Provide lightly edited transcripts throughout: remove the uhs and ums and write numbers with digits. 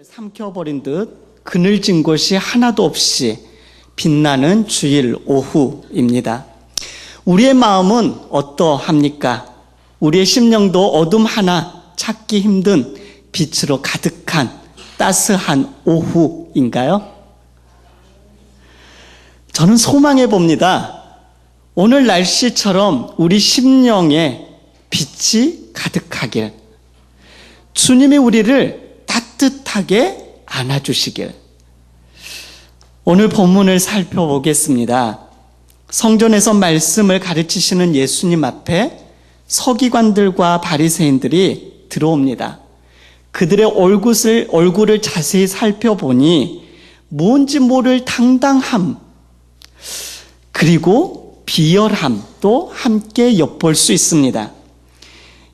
삼켜버린 듯 그늘진 곳이 하나도 없이 빛나는 주일 오후입니다. 우리의 마음은 어떠합니까? 우리의 심령도 어둠 하나 찾기 힘든 빛으로 가득한 따스한 오후인가요? 저는 소망해 봅니다. 오늘 날씨처럼 우리 심령에 빛이 가득하길, 주님이 우리를 따뜻하게 안아주시길. 오늘 본문을 살펴보겠습니다. 성전에서 말씀을 가르치시는 예수님 앞에 서기관들과 바리새인들이 들어옵니다. 그들의 얼굴을 자세히 살펴보니 뭔지 모를 당당함, 그리고 비열함도 함께 엿볼 수 있습니다.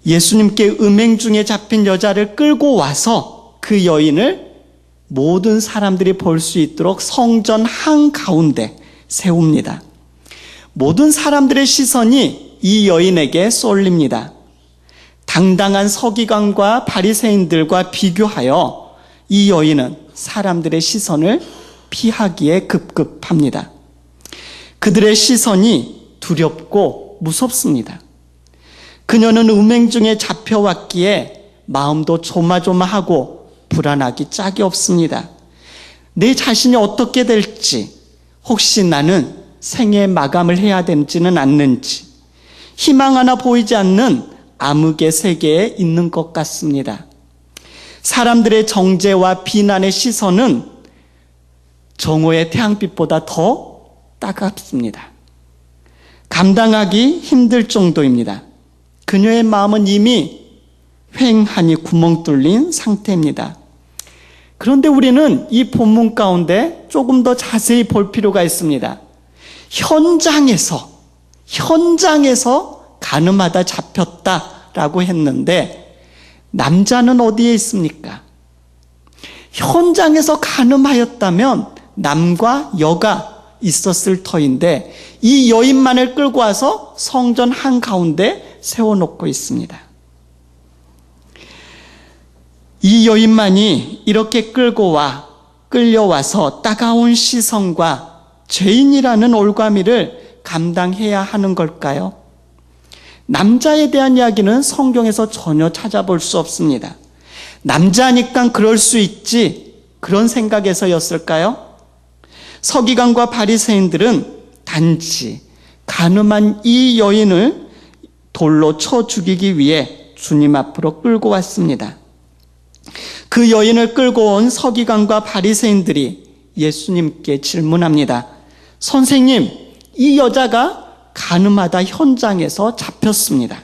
예수님께 음행 중에 잡힌 여자를 끌고 와서 그 여인을 모든 사람들이 볼 수 있도록 성전 한가운데 세웁니다. 모든 사람들의 시선이 이 여인에게 쏠립니다. 당당한 서기관과 바리새인들과 비교하여 이 여인은 사람들의 시선을 피하기에 급급합니다. 그들의 시선이 두렵고 무섭습니다. 그녀는 음행 중에 잡혀왔기에 마음도 조마조마하고 불안하기 짝이 없습니다. 내 자신이 어떻게 될지, 혹시 나는 생애 마감을 해야 되지는 않는지, 희망 하나 보이지 않는 암흑의 세계에 있는 것 같습니다. 사람들의 정죄와 비난의 시선은 정오의 태양빛보다 더 따갑습니다. 감당하기 힘들 정도입니다. 그녀의 마음은 이미 휑하니 구멍 뚫린 상태입니다. 그런데 우리는 이 본문 가운데 조금 더 자세히 볼 필요가 있습니다. 현장에서 가늠하다 잡혔다라고 했는데 남자는 어디에 있습니까? 현장에서 가늠하였다면 남과 여가 있었을 터인데 이 여인만을 끌고 와서 성전 한가운데 세워놓고 있습니다. 이 여인만이 이렇게 끌려와서 따가운 시선과 죄인이라는 올가미를 감당해야 하는 걸까요? 남자에 대한 이야기는 성경에서 전혀 찾아볼 수 없습니다. 남자니까 그럴 수 있지, 그런 생각에서였을까요? 서기관과 바리새인들은 단지 가늠한 이 여인을 돌로 쳐 죽이기 위해 주님 앞으로 끌고 왔습니다. 그 여인을 끌고 온 서기관과 바리새인들이 예수님께 질문합니다. 선생님, 이 여자가 가늠하다 현장에서 잡혔습니다.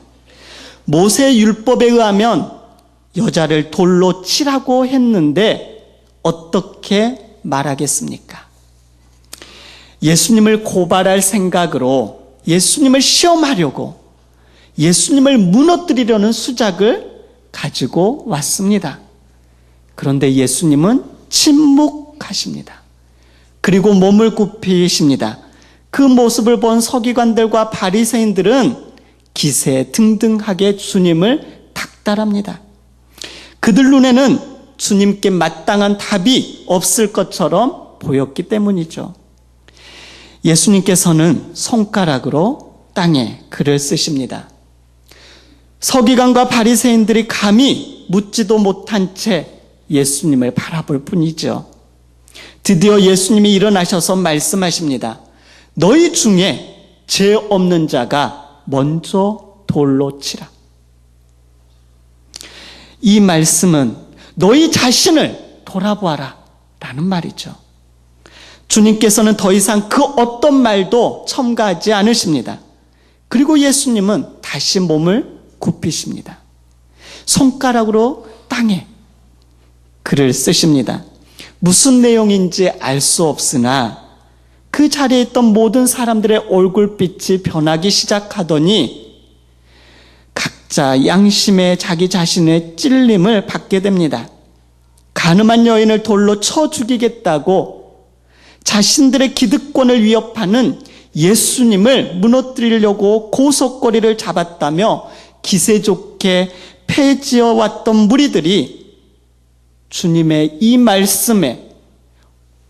모세 율법에 의하면 여자를 돌로 치라고 했는데 어떻게 말하겠습니까? 예수님을 고발할 생각으로, 예수님을 시험하려고, 예수님을 무너뜨리려는 수작을 가지고 왔습니다. 그런데 예수님은 침묵하십니다. 그리고 몸을 굽히십니다. 그 모습을 본 서기관들과 바리새인들은 기세등등하게 주님을 닥달합니다. 그들 눈에는 주님께 마땅한 답이 없을 것처럼 보였기 때문이죠. 예수님께서는 손가락으로 땅에 글을 쓰십니다. 서기관과 바리새인들이 감히 묻지도 못한 채 예수님을 바라볼 뿐이죠. 드디어 예수님이 일어나셔서 말씀하십니다. 너희 중에 죄 없는 자가 먼저 돌로 치라. 이 말씀은 너희 자신을 돌아보아라 라는 말이죠. 주님께서는 더 이상 그 어떤 말도 첨가하지 않으십니다. 그리고 예수님은 다시 몸을 굽히십니다. 손가락으로 땅에 글을 쓰십니다. 무슨 내용인지 알 수 없으나 그 자리에 있던 모든 사람들의 얼굴빛이 변하기 시작하더니 각자 양심에 자기 자신의 찔림을 받게 됩니다. 가늠한 여인을 돌로 쳐 죽이겠다고 자신들의 기득권을 위협하는 예수님을 무너뜨리려고 고속거리를 잡았다며 기세 좋게 폐지어왔던 무리들이 주님의 이 말씀에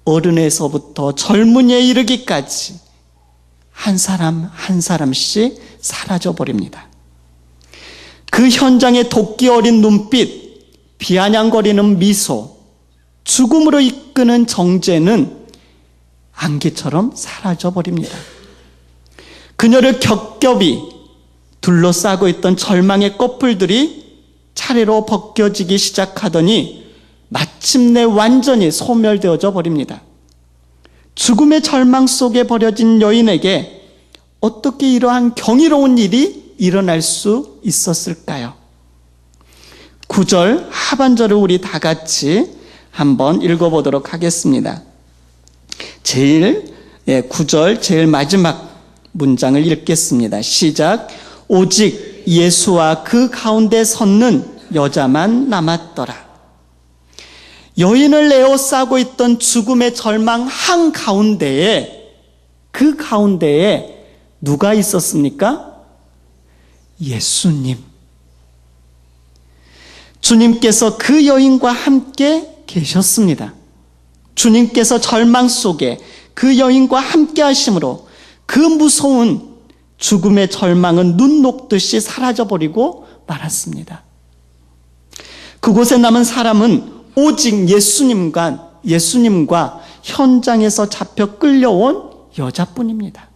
어른에서부터 젊은이에 이르기까지 한 사람 한 사람씩 사라져버립니다. 그 현장의 도끼 어린 눈빛, 비아냥거리는 미소, 죽음으로 이끄는 정죄는 안개처럼 사라져버립니다. 그녀를 겹겹이 둘러싸고 있던 절망의 꺼풀들이 차례로 벗겨지기 시작하더니 마침내 완전히 소멸되어져 버립니다. 죽음의 절망 속에 버려진 여인에게 어떻게 이러한 경이로운 일이 일어날 수 있었을까요? 9절 하반절을 우리 다 같이 한번 읽어보도록 하겠습니다. 9절 제일 마지막 문장을 읽겠습니다. 시작. 오직 예수와 그 가운데 섰는 여자만 남았더라. 여인을 에워싸고 있던 죽음의 절망 한가운데에, 그 가운데에 누가 있었습니까? 예수님. 주님께서 그 여인과 함께 계셨습니다. 주님께서 절망 속에 그 여인과 함께 하심으로 그 무서운 죽음의 절망은 눈 녹듯이 사라져버리고 말았습니다. 그곳에 남은 사람은 오직 예수님과 현장에서 잡혀 끌려온 여자뿐입니다.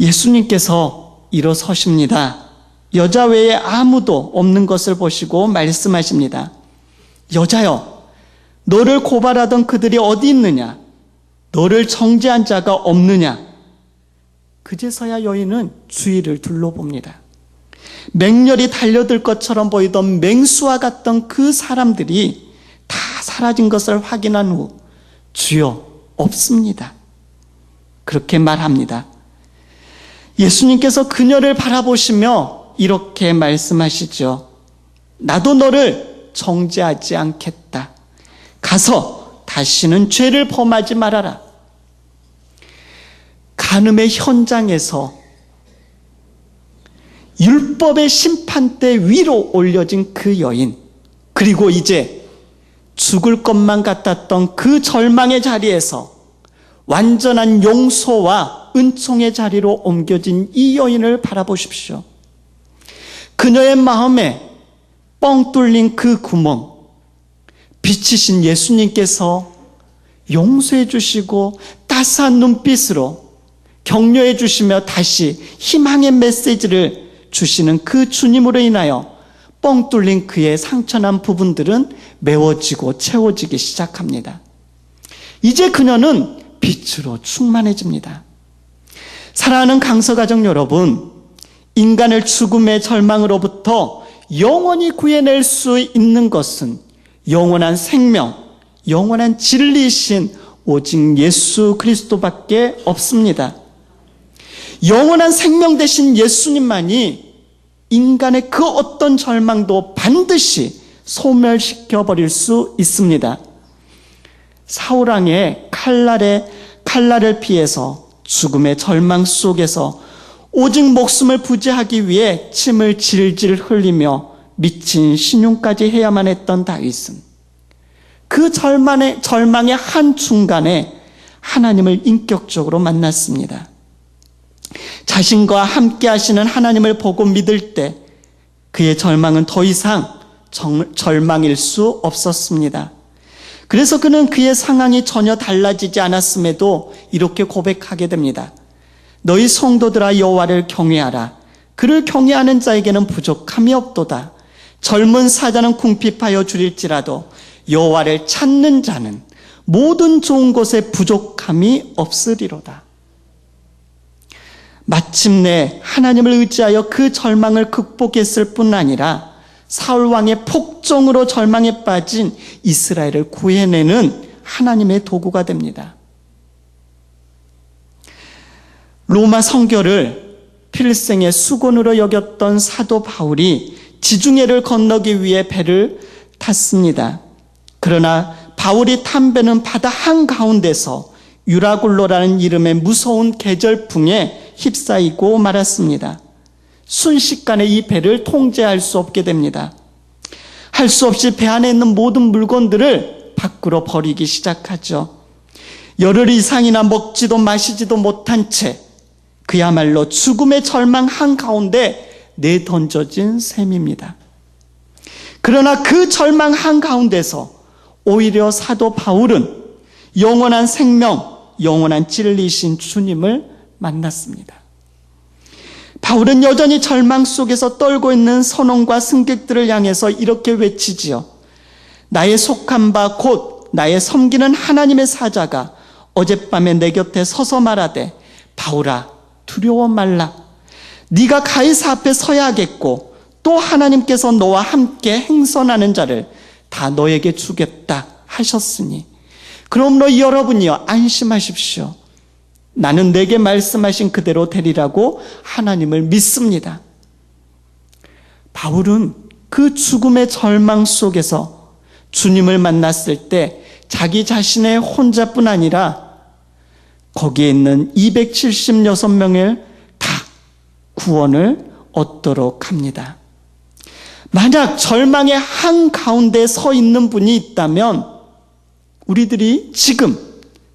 예수님께서 일어서십니다. 여자 외에 아무도 없는 것을 보시고 말씀하십니다. 여자여, 너를 고발하던 그들이 어디 있느냐? 너를 정죄한 자가 없느냐? 그제서야 여인은 주위를 둘러봅니다. 맹렬히 달려들 것처럼 보이던 맹수와 같던 그 사람들이 다 사라진 것을 확인한 후 주여, 없습니다. 그렇게 말합니다. 예수님께서 그녀를 바라보시며 이렇게 말씀하시죠. 나도 너를 정죄하지 않겠다. 가서 다시는 죄를 범하지 말아라. 간음의 현장에서 율법의 심판대 위로 올려진 그 여인, 그리고 이제 죽을 것만 같았던 그 절망의 자리에서 완전한 용서와 은총의 자리로 옮겨진 이 여인을 바라보십시오. 그녀의 마음에 뻥 뚫린 그 구멍, 빛이신 예수님께서 용서해 주시고 따스한 눈빛으로 격려해 주시며 다시 희망의 메시지를 주시는 그 주님으로 인하여 뻥 뚫린 그의 상처난 부분들은 메워지고 채워지기 시작합니다. 이제 그녀는 빛으로 충만해집니다. 사랑하는 강서가족 여러분, 인간을 죽음의 절망으로부터 영원히 구해낼 수 있는 것은 영원한 생명, 영원한 진리이신 오직 예수 그리스도밖에 없습니다. 영원한 생명 되신 예수님만이 인간의 그 어떤 절망도 반드시 소멸시켜버릴 수 있습니다. 사울왕의 칼날을 피해서 죽음의 절망 속에서 오직 목숨을 부지하기 위해 침을 질질 흘리며 미친 신용까지 해야만 했던 다윗은 그 절망의 한순간에 하나님을 인격적으로 만났습니다. 자신과 함께 하시는 하나님을 보고 믿을 때 그의 절망은 더 이상 절망일 수 없었습니다. 그래서 그는 그의 상황이 전혀 달라지지 않았음에도 이렇게 고백하게 됩니다. 너희 성도들아 여호와를 경외하라. 그를 경외하는 자에게는 부족함이 없도다. 젊은 사자는 궁핍하여 줄일지라도 여호와를 찾는 자는 모든 좋은 것에 부족함이 없으리로다. 마침내 하나님을 의지하여 그 절망을 극복했을 뿐 아니라 사울 왕의 폭정으로 절망에 빠진 이스라엘을 구해내는 하나님의 도구가 됩니다. 로마 성결을 필생의 수건으로 여겼던 사도 바울이 지중해를 건너기 위해 배를 탔습니다. 그러나 바울이 탄 배는 바다 한가운데서 유라굴로라는 이름의 무서운 계절풍에 휩싸이고 말았습니다. 순식간에 이 배를 통제할 수 없게 됩니다. 할 수 없이 배 안에 있는 모든 물건들을 밖으로 버리기 시작하죠. 열흘 이상이나 먹지도 마시지도 못한 채 그야말로 죽음의 절망 한가운데 내던져진 셈입니다. 그러나 그 절망 한가운데서 오히려 사도 바울은 영원한 생명, 영원한 진리이신 주님을 만났습니다. 바울은 여전히 절망 속에서 떨고 있는 선원과 승객들을 향해서 이렇게 외치지요. 나의 속한 바 곧 나의 섬기는 하나님의 사자가 어젯밤에 내 곁에 서서 말하되 바울아 두려워 말라. 네가 가이사 앞에 서야겠고 또 하나님께서 너와 함께 행선하는 자를 다 너에게 주겠다 하셨으니 그러므로 여러분이여 안심하십시오. 나는 내게 말씀하신 그대로 되리라고 하나님을 믿습니다. 바울은 그 죽음의 절망 속에서 주님을 만났을 때 자기 자신의 혼자뿐 아니라 거기에 있는 276명을 다 구원을 얻도록 합니다. 만약 절망의 한가운데 서 있는 분이 있다면 우리들이 지금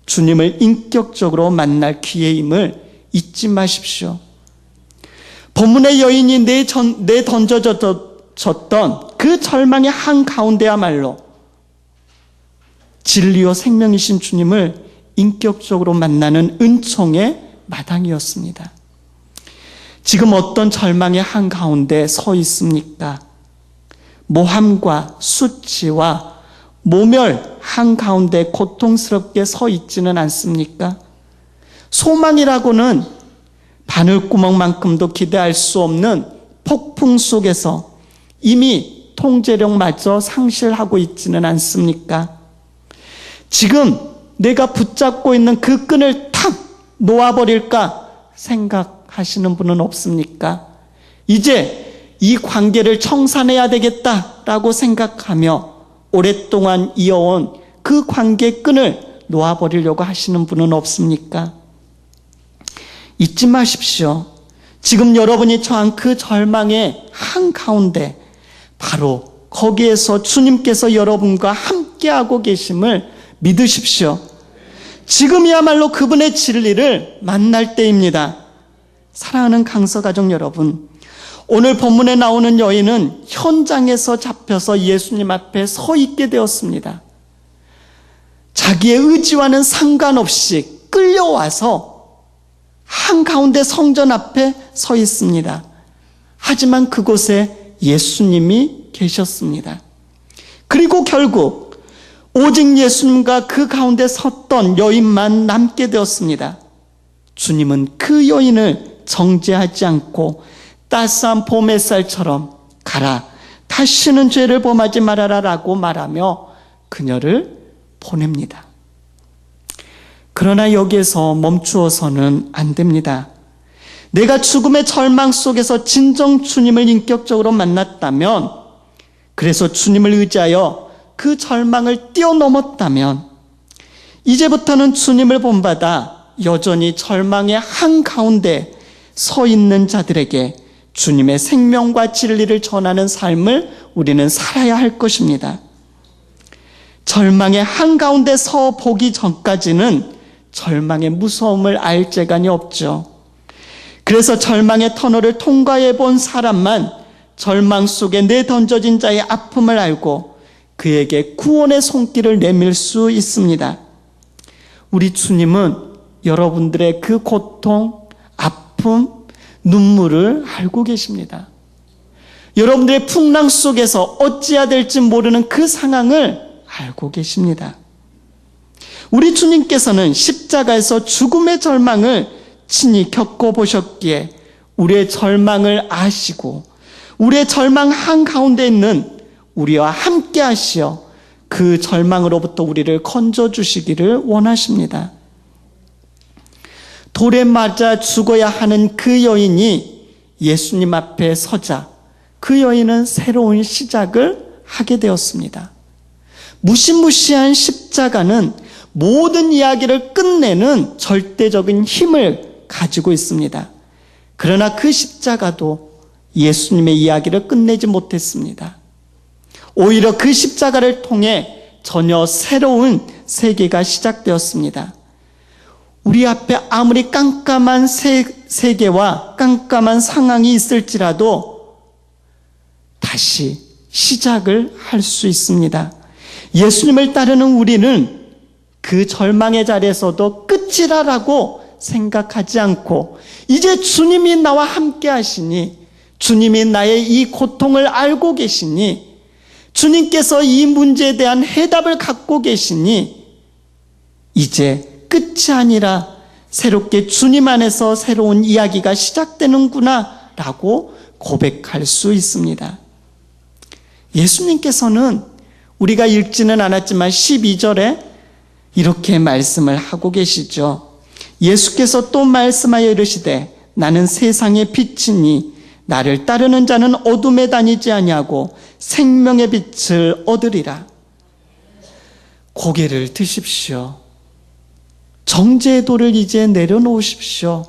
주님을 인격적으로 만날 기회임을 잊지 마십시오. 본문의 여인이 내던져졌던 그 절망의 한가운데야말로 진리요 생명이신 주님을 인격적으로 만나는 은총의 마당이었습니다. 지금 어떤 절망의 한가운데 서 있습니까? 모함과 수치와 모멸 한가운데 고통스럽게 서 있지는 않습니까? 소망이라고는 바늘구멍만큼도 기대할 수 없는 폭풍 속에서 이미 통제력마저 상실하고 있지는 않습니까? 지금 내가 붙잡고 있는 그 끈을 탁 놓아버릴까 생각하시는 분은 없습니까? 이제 이 관계를 청산해야 되겠다라고 생각하며 오랫동안 이어온 그 관계 끈을 놓아버리려고 하시는 분은 없습니까? 잊지 마십시오. 지금 여러분이 처한 그 절망의 한가운데 바로 거기에서 주님께서 여러분과 함께하고 계심을 믿으십시오. 지금이야말로 그분의 진리를 만날 때입니다. 사랑하는 강서가족 여러분, 오늘 본문에 나오는 여인은 현장에서 잡혀서 예수님 앞에 서 있게 되었습니다. 자기의 의지와는 상관없이 끌려와서 한가운데 성전 앞에 서 있습니다. 하지만 그곳에 예수님이 계셨습니다. 그리고 결국 오직 예수님과 그 가운데 섰던 여인만 남게 되었습니다. 주님은 그 여인을 정죄하지 않고 따스한 봄 햇살처럼 가라, 다시는 죄를 범하지 말아라 라고 말하며 그녀를 보냅니다. 그러나 여기에서 멈추어서는 안 됩니다. 내가 죽음의 절망 속에서 진정 주님을 인격적으로 만났다면, 그래서 주님을 의지하여 그 절망을 뛰어넘었다면 이제부터는 주님을 본받아 여전히 절망의 한가운데 서 있는 자들에게 주님의 생명과 진리를 전하는 삶을 우리는 살아야 할 것입니다. 절망의 한가운데 서 보기 전까지는 절망의 무서움을 알 재간이 없죠. 그래서 절망의 터널을 통과해 본 사람만 절망 속에 내던져진 자의 아픔을 알고 그에게 구원의 손길을 내밀 수 있습니다. 우리 주님은 여러분들의 그 고통, 아픔, 눈물을 알고 계십니다. 여러분들의 풍랑 속에서 어찌해야 될지 모르는 그 상황을 알고 계십니다. 우리 주님께서는 십자가에서 죽음의 절망을 친히 겪어보셨기에 우리의 절망을 아시고 우리의 절망 한가운데 있는 우리와 함께 하시어 그 절망으로부터 우리를 건져주시기를 원하십니다. 돌에 맞아 죽어야 하는 그 여인이 예수님 앞에 서자 그 여인은 새로운 시작을 하게 되었습니다. 무시무시한 십자가는 모든 이야기를 끝내는 절대적인 힘을 가지고 있습니다. 그러나 그 십자가도 예수님의 이야기를 끝내지 못했습니다. 오히려 그 십자가를 통해 전혀 새로운 세계가 시작되었습니다. 우리 앞에 아무리 깜깜한 세계와 깜깜한 상황이 있을지라도 다시 시작을 할 수 있습니다. 예수님을 따르는 우리는 그 절망의 자리에서도 끝이라고 생각하지 않고 이제 주님이 나와 함께 하시니, 주님이 나의 이 고통을 알고 계시니, 주님께서 이 문제에 대한 해답을 갖고 계시니 이제 끝이 아니라 새롭게 주님 안에서 새로운 이야기가 시작되는구나 라고 고백할 수 있습니다. 예수님께서는 우리가 읽지는 않았지만 12절에 이렇게 말씀을 하고 계시죠. 예수께서 또 말씀하여 이르시되 나는 세상의 빛이니 나를 따르는 자는 어둠에 다니지 아니하고 생명의 빛을 얻으리라. 고개를 드십시오. 정죄의 돌을 이제 내려놓으십시오.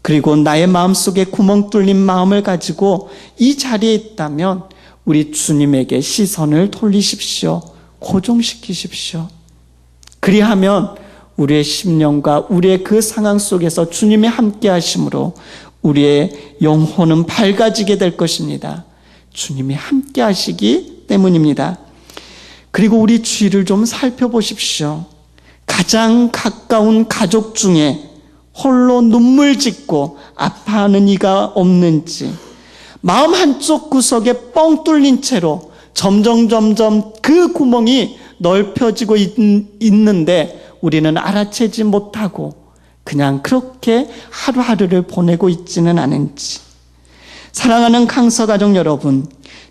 그리고 나의 마음속에 구멍 뚫린 마음을 가지고 이 자리에 있다면 우리 주님에게 시선을 돌리십시오. 고정시키십시오. 그리하면 우리의 심령과 우리의 그 상황 속에서 주님의 함께 하심으로 우리의 영혼은 밝아지게 될 것입니다. 주님이 함께 하시기 때문입니다. 그리고 우리 주위를 좀 살펴보십시오. 가장 가까운 가족 중에 홀로 눈물 짓고 아파하는 이가 없는지, 마음 한쪽 구석에 뻥 뚫린 채로 점점 그 구멍이 넓혀지고 있는데 우리는 알아채지 못하고 그냥 그렇게 하루하루를 보내고 있지는 않은지. 사랑하는 강서가족 여러분,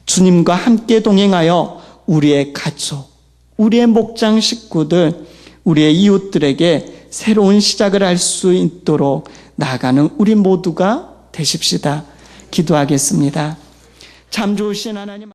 주님과 함께 동행하여 우리의 가족, 우리의 목장 식구들, 우리의 이웃들에게 새로운 시작을 할 수 있도록 나아가는 우리 모두가 되십시다. 기도하겠습니다. 참 좋으신 하나님,